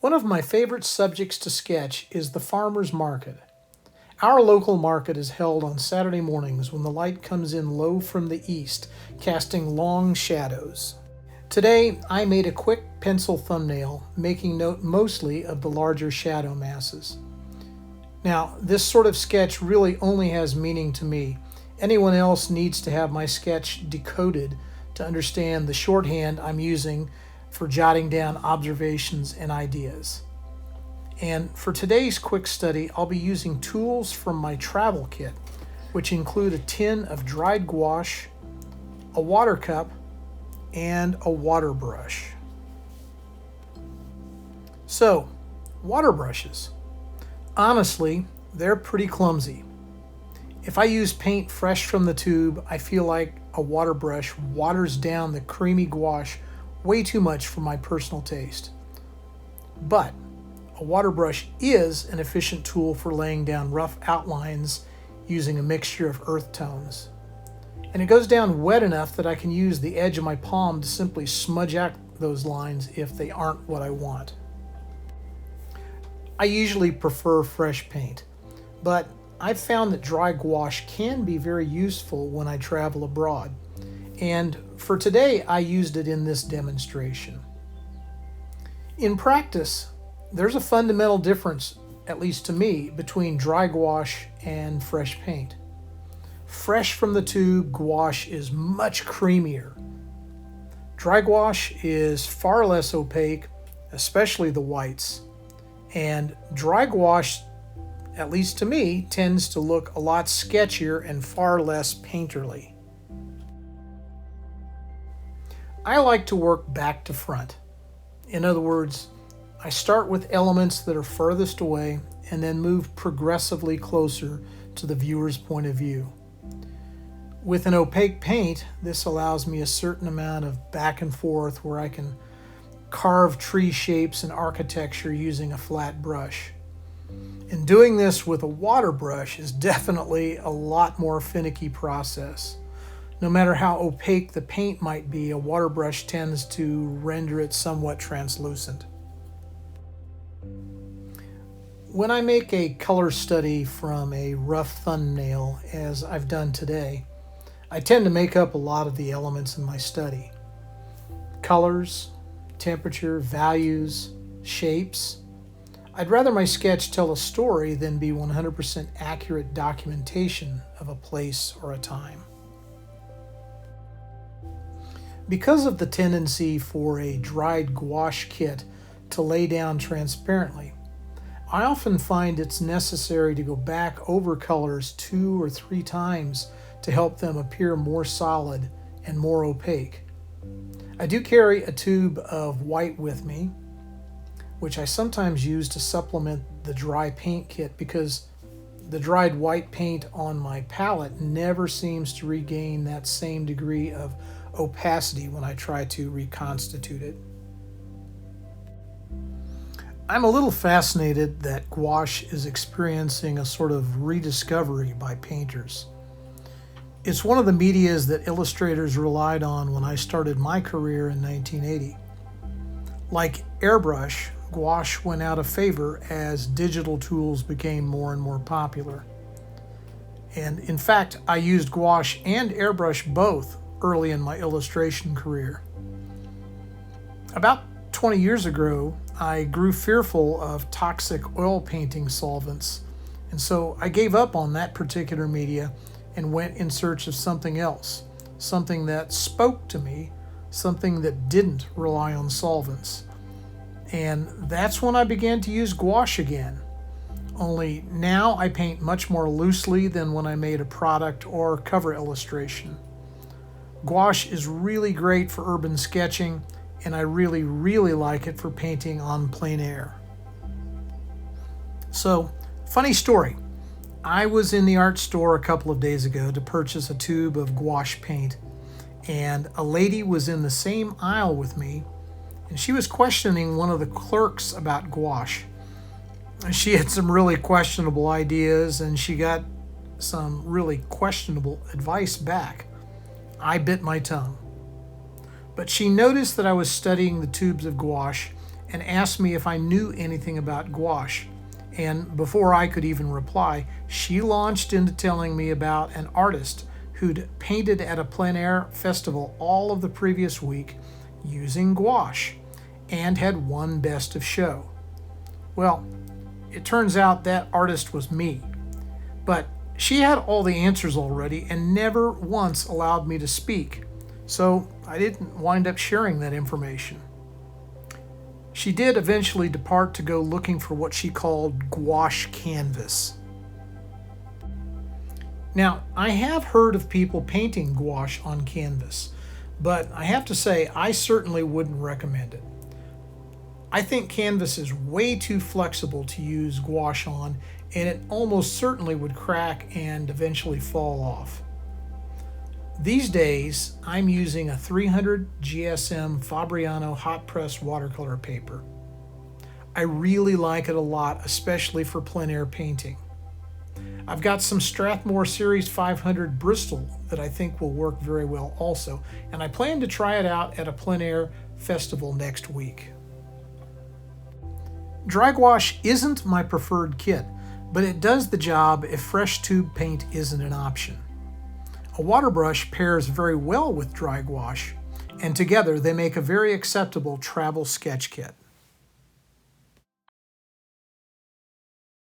One of my favorite subjects to sketch is the farmer's market. Our local market is held on Saturday mornings when the light comes in low from the east, casting long shadows. Today, I made a quick pencil thumbnail, making note mostly of the larger shadow masses. Now, this sort of sketch really only has meaning to me. Anyone else needs to have my sketch decoded to understand the shorthand I'm using for jotting down observations and ideas. And for today's quick study, I'll be using tools from my travel kit, which include a tin of dried gouache, a water cup, and a water brush. So, water brushes. Honestly, they're pretty clumsy. If I use paint fresh from the tube, I feel like a water brush waters down the creamy gouache way too much for my personal taste. But a water brush is an efficient tool for laying down rough outlines using a mixture of earth tones. And it goes down wet enough that I can use the edge of my palm to simply smudge out those lines if they aren't what I want. I usually prefer fresh paint, but I've found that dry gouache can be very useful when I travel abroad. And for today, I used it in this demonstration. In practice, there's a fundamental difference, at least to me, between dry gouache and fresh paint. Fresh from the tube, gouache is much creamier. Dry gouache is far less opaque, especially the whites. And dry gouache, at least to me, tends to look a lot sketchier and far less painterly. I like to work back to front. In other words, I start with elements that are furthest away and then move progressively closer to the viewer's point of view. With an opaque paint, this allows me a certain amount of back and forth where I can carve tree shapes and architecture using a flat brush. And doing this with a water brush is definitely a lot more finicky process. No matter how opaque the paint might be, a water brush tends to render it somewhat translucent. When I make a color study from a rough thumbnail, as I've done today, I tend to make up a lot of the elements in my study. Colors, temperature, values, shapes. I'd rather my sketch tell a story than be 100% accurate documentation of a place or a time. Because of the tendency for a dried gouache kit to lay down transparently, I often find it's necessary to go back over colors 2 or 3 times to help them appear more solid and more opaque. I do carry a tube of white with me, which I sometimes use to supplement the dry paint kit because the dried white paint on my palette never seems to regain that same degree of opacity when I try to reconstitute it. I'm a little fascinated that gouache is experiencing a sort of rediscovery by painters. It's one of the medias that illustrators relied on when I started my career in 1980. Like airbrush, gouache went out of favor as digital tools became more and more popular. And in fact, I used gouache and airbrush both early in my illustration career. About 20 years ago, I grew fearful of toxic oil painting solvents, and so I gave up on that particular media and went in search of something else, something that spoke to me, something that didn't rely on solvents. And that's when I began to use gouache again. Only now I paint much more loosely than when I made a product or cover illustration. Gouache is really great for urban sketching, and I really like it for painting on plein air. So, funny story. I was in the art store a couple of days ago to purchase a tube of gouache paint, and a lady was in the same aisle with me, and she was questioning one of the clerks about gouache. She had some really questionable ideas, and she got some really questionable advice back. I bit my tongue. But she noticed that I was studying the tubes of gouache and asked me if I knew anything about gouache. And before I could even reply, she launched into telling me about an artist who'd painted at a plein air festival all of the previous week using gouache and had won Best of Show. Well, it turns out that artist was me. But she had all the answers already and never once allowed me to speak, so I didn't wind up sharing that information. She did eventually depart to go looking for what she called gouache canvas. Now, I have heard of people painting gouache on canvas, but I have to say I certainly wouldn't recommend it. I think canvas is way too flexible to use gouache on, and it almost certainly would crack and eventually fall off. These days, I'm using a 300 GSM Fabriano hot press watercolor paper. I really like it a lot, especially for plein air painting. I've got some Strathmore Series 500 Bristol that I think will work very well also, and I plan to try it out at a plein air festival next week. Dry gouache isn't my preferred kit, but it does the job if fresh tube paint isn't an option. A water brush pairs very well with dry gouache, and together they make a very acceptable travel sketch kit.